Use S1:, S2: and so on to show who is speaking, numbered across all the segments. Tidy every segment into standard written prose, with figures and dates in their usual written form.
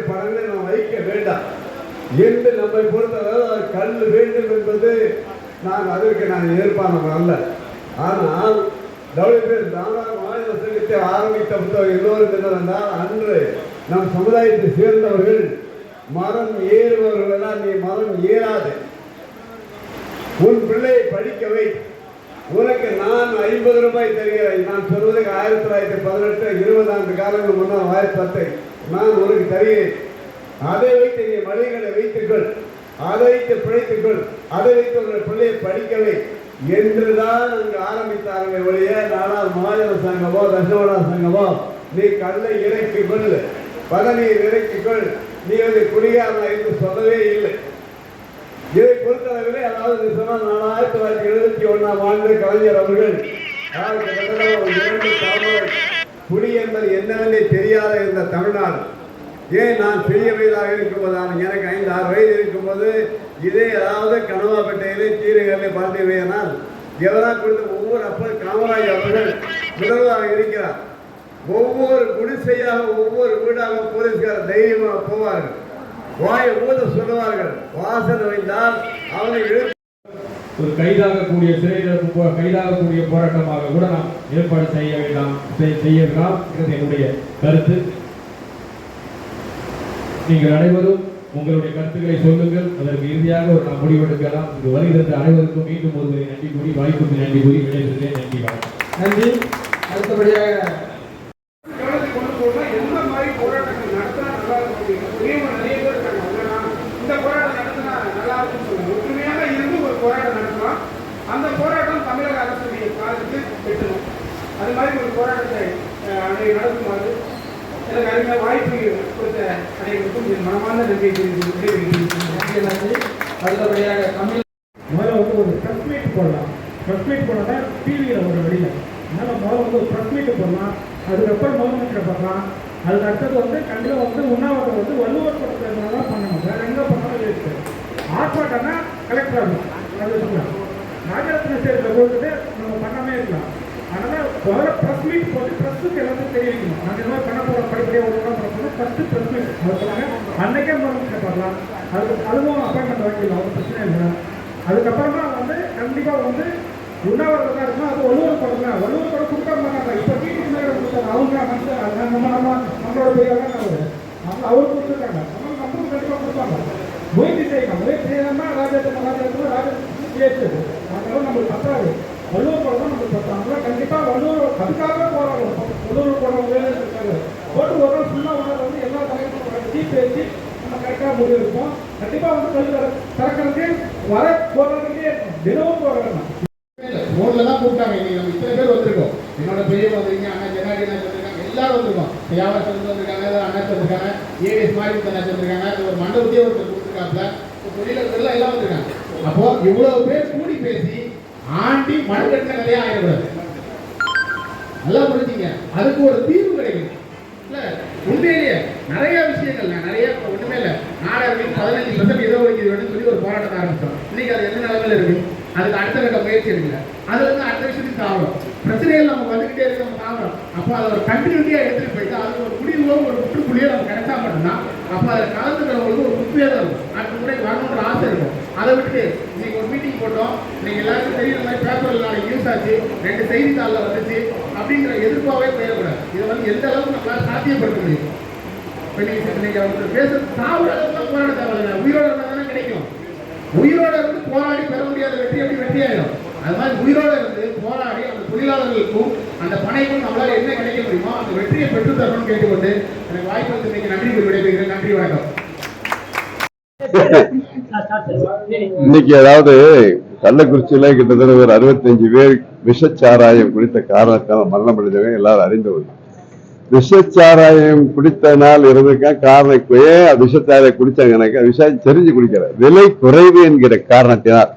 S1: படங்களை நாம் வைக்க வேண்டாம் என்று நம்மை பொறுத்தவரை கல் வேண்டும் என்பது அதற்கு எதிர்ப்பானவன் அல்ல. ஆனால் மாநில சங்கத்தை ஆரம்பித்த புத்தகம் எல்லோரும் என்னவென்றால், அன்று நம் சமுதாயத்தை சேர்ந்தவர்கள் மரம் ஏறுபவர்கள் நீ மரம் ஏறாது, உன் பிள்ளையை படிக்கவை, உனக்கு நான் 50 ரூபாய் தருகிறேன். நான் சொல்வதற்கு 1918 20 ஆண்டு காலங்கள் முன்னால் 1010 நான் உனக்கு தருகிறேன். அதை வைத்து நீ மளிகளை வைத்துக்கொள், அதை வைத்து பிழைத்துக்கொள், அதை வைத்து உங்கள் பிள்ளையை படிக்கவை என்றுதான் அங்கு ஆரம்பித்தார்கள் ஒழிய, நானால் மாநில சங்கமோ தசோடா சங்கமோ நீ கல்லை இறக்கிக் கொள், பதநீர் இறக்கிக் கொள், நீ குடிகாரனா என்று சொல்லவே இல்லை. இதை பொறுத்தளவிலே, அதாவது சொன்னால் 1971ஆம் ஆண்டு கலைஞர் அவர்கள் குடி என்பது என்னவென்றே தெரியாத இந்த தமிழ்நாடு, ஏன் நான் பெரிய வயதாக இருக்கும்போது, எனக்கு 5-6 வயது இருக்கும்போது இதே ஏதாவது கனவாப்பேட்டையிலே தீரங்களிலே பார்த்தீங்கன்னா எவராக கொடுத்த ஒவ்வொரு அப்பர் காமராஜ் அவர்கள் முதல்வராக இருக்கிறார். ஒவ்வொரு குடிசையாக ஒவ்வொரு வீடாக போலீஸ்காரர் தைரியமாக போவார்கள், வாயை ஊத சொல்லுவார்கள், வாசனை வைத்தால் அவனை
S2: ஒரு கைதாகக்கூடிய கைதாகக்கூடிய போராட்டமாக கூட நாம் ஏற்பாடு செய்யலாம் இது என்னுடைய கருத்து. நீங்கள் அனைவரும் உங்களுடைய கருத்துக்களை சொல்லுங்கள், அதற்கு இறுதியாக ஒரு நாம் முடிவெடுக்கலாம். இது வருகிறது அனைவருக்கும் மீண்டும் ஒருவரை நன்றி கூறி, வாய்ப்புக்கு நன்றி கூறி விடைபெறுகிறேன். நன்றி,
S3: நன்றி. அடுத்தபடியாக
S4: அந்த போராட்டம் தமிழக அரசுடைய காலத்துக்கு எட்டணும். அது மாதிரி ஒரு போராட்டத்தை நடத்துமாறு எனக்கு அருமையாக வாய்ப்பு கொடுத்த அனைவருக்கும் என் மனமார்ந்த நன்றியை தெரிவித்து,
S3: அடுத்தபடியாக தமிழ்
S5: முதல்ல ஒரு ப்ரெஸ் மீட் போடலாம். ப்ரெஸ் மீட் போடனா டிவியில் ஒரு வெளியில் அதனால் ஒரு ப்ரெஸ் மீட் போடலாம். அதுக்கப்புறம் முதலமைச்சரை பார்க்கலாம். அதுக்கு அடுத்தது கண்டிப்பாக உண்ணாவிரதம் வள்ளுவர் படத்தில் தான் பண்ணணும். வேறு எங்கே பண்ணாலும் இருக்குது. ஆர்ப்பாட்டம்னா கலெக்டர் ஆகும், அது சொல்லலாம். ராஜரத்ன ஸ்டேட்டில் போட்டுட்டு நம்ம பண்ணாமே இருக்கலாம். அதனால் முதல்ல ப்ரெஸ் மீட் போட்டு ப்ரெஸ்ஸுக்கு எல்லாத்தையும் தெரிவிக்கணும். நாங்கள் இந்த மாதிரி பண்ண போகிறோம், படிப்படியாக ஒரு பண்ணணும். ஃபஸ்ட்டு ப்ரெஸ் மீட் அது சொன்னாங்க. அன்றைக்கே முதலமைச்சர் பார்க்கலாம். அதுவும் அப்பாயின்மெண்ட் வாங்கிக்கலாம், ஒரு பிரச்சனை இல்லை. அதுக்கப்புறமா கண்டிப்பாக உண்ணாவிரதம் தான் இருக்கும். அது வள்ளுவர் படம் தான். வள்ளுவர் படம் கொடுக்க மாட்டாங்க. இப்போ டிவி மேடம் கொடுத்தாங்க, அவங்க நம்மளோட பெரியவங்க அவரு கொடுத்துருக்காங்க. நம்மளும் கண்டிப்பாக கொடுப்பாங்க. முயற்சி செய்யணும். முயற்சி செய்யணும்னா ராஜேந்திர ஏற்றது அதனால நம்மளுக்கு பத்தாது. வள்ளுவர் படம் தான் நம்மளுக்கு பத்தாங்க. கண்டிப்பாக வள்ளுவர் அதுக்காக போராடும். வள்ளுவர் படம் இருக்காங்க போட்டு ஒரு நாள் ஃபுல்லாக எல்லா தலைவரும் பேசி நம்ம கரெக்டாக முடிவெடுப்போம். கண்டிப்பாக கல்வி திறக்கிறதுக்கு வர போராடுறதுக்கே தினமும் போராடணும்.
S6: ஃபோனில் தான் கூப்பிட்டாங்க. இன்னைக்கு நம்ம இத்தனை பேர் வந்திருக்கோம். என்னோட பெரியவங்க வந்திருக்கீங்க, அண்ணா ஜனாடி அண்ணா வந்திருக்காங்க, எல்லாரும் வந்திருக்கோம். யாவரசு வந்திருக்காங்க, அண்ணா வந்திருக்காங்க, ஏடிஎஸ் மாதிரி அண்ணா வந்திருக்காங்க, ஒரு மண்டபத்தையே ஒருத்தர் கொடுத்துருக்காப்புல, தொழிலெல்லாம் எல்லாம் வந்திருக்காங்க. அப்போ இவ்வளவு பேர் கூடி பேசி ஆண்டி மடக்கட்டின கதையா ஆயிடக்கூடாது. நல்லா புரிஞ்சுங்க. அதுக்கு ஒரு தீர்வு கிடைக்கும். இல்ல உண்மையிலேயே நிறைய விஷயங்கள் நிறைய ஒண்ணுமே இல்லை. நாடாளுமன்ற 15% இடஒதுக்கீடு வேண்டும் சொல்லி ஒரு போராட்டத்தை ஆரம்பிச்சோம். இன்னைக்கு அது எந்த நிலைமையில இருக்கு? அதுக்கு அடுத்த கட்ட முயற்சி இருக்குல்ல, அது அடுத்த விஷயத்துக்கு தாவரம். பிரச்சனைகள் நம்ம வந்துகிட்டே இருக்க நம்ம தாவரம். அப்போ அதை ஒரு கண்டினியூட்டியா எடுத்துட்டு போயிட்டு அது ஒரு முடிவோ ஒரு முற்றுப்புள்ளியோ நம்ம கிடைச்சா மட்டும்தான் அப்போ அதை கலந்துக்கிறவங்களுக்கு ஒரு குப்பையாக தான் இருக்கும். அடுத்த முறை வரணுன்ற ஆசை இருக்கும். அதை விட்டு இன்னைக்கு ஒரு மீட்டிங் போட்டோம், இன்னைக்கு எல்லாருக்கும் தெரியுற மாதிரி பேப்பர்ல நாளைக்கு யூஸ் ஆச்சு, 2 செய்தித்தாளில் வந்துச்சு அப்படிங்கிற எதிர்ப்பாவே போயிடக்கூடாது. இதை எந்த அளவுக்கு நம்மளால சாத்தியப்படுத்த முடியும்? இன்னைக்கு அவங்க பேச சாவுற அளவுக்கு போராட தேவையில்லை. உயிரோட இருந்தால் கிடைக்கும். உயிரோட இருந்து போராடி பெற முடியாத வெற்றி எப்படி வெற்றி ஆயிடும்? அது மாதிரி உயிரோட இருந்து போராடி அந்த தொழிலாளர்களுக்கும் அந்த பணைக்கும் நம்மளால என்ன கிடைக்க முடியுமோ அந்த வெற்றியை பெற்று தரணும்னு கேட்டுக்கொண்டு எனக்கு வாய்ப்பு இன்னைக்கு நன்றி கூறி விடைபெறுகிறேன். நன்றி, வணக்கம்.
S7: இன்னைக்கு அதாவது கள்ளக்குறிச்சியில கிட்டத்தட்ட ஒரு 65 பேர் விஷச்சாராயம் குடித்த காரணத்தால் மரணம் அடைந்தவங்க எல்லாரும் அறிந்தவங்க. விஷச்சாராயம் குடித்தனால் இருந்திருக்க காரணம் ஏன் விஷச்சாராயம் குடிச்சாங்க? விஷயம் தெரிஞ்சு குடிக்கிற விலை குறைவு என்கிற காரணத்தினால்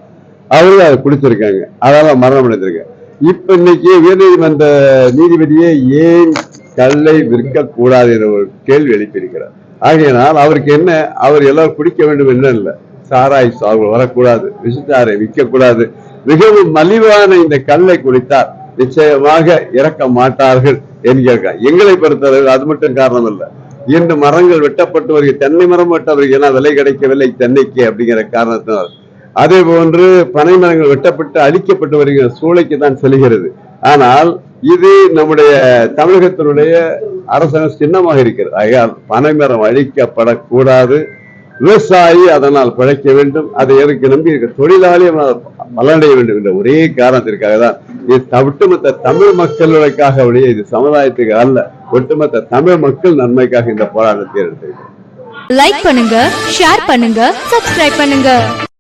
S7: அவர்கள் அதை குடிச்சிருக்காங்க, அதனால மரணம் அடைந்திருக்காங்க. இப்ப இன்னைக்கு உயர்நீதிமன்ற நீதிபதியே ஏன் கல்லை விற்க கூடாது என்ற ஒரு கேள்வி எழுப்பியிருக்கிறார். ஆகையினால் அவருக்கு என்ன, அவர் எல்லாரும் குடிக்க வேண்டும் என்ன இல்லை, சாராய் வரக்கூடாது, விஷச்சாராயம் விற்க கூடாது, மிகவும் மலிவான இந்த கல்லை குடித்தால் நிச்சயமாக இறக்க மாட்டார்கள் என்கிறார். எங்களை பொறுத்தவரை அது மட்டும் காரணம் இல்லை. இன்று மரங்கள் வெட்டப்பட்டு வருகிற தென்னை மரம் வெட்டவர்கள் விலை கிடைக்கவில்லை தென்னைக்கு அப்படிங்கிற காரணத்தினால், அதே போன்று பனை மரங்கள் வெட்டப்பட்டு அழிக்கப்பட்டு வருகிற சூளைக்கு தான் செல்கிறது. ஆனால் இது நம்முடைய தமிழகத்தினுடைய அரசாங்கம் சின்னமாக இருக்கிறது. ஆகையால் பனை மரம் அழிக்கப்படக்கூடாது. விவசாயி அதனால் பிழைக்க வேண்டும். அதை எதற்கு நம்பி இருக்க தொழிலாளி பலனடைய வேண்டும் என்ற ஒரே காரணத்திற்காக தான் இது ஒட்டுமொத்த தமிழ் மக்களுக்காக இது சமுதாயத்துக்கு அல்ல, ஒட்டுமொத்த தமிழ் மக்கள் நன்மைக்காக இந்த போராட்டத்தை எடுத்திருக்கிறோம்.
S8: லைக் பண்ணுங்க, ஷேர் பண்ணுங்க, சப்ஸ்கிரைப் பண்ணுங்க.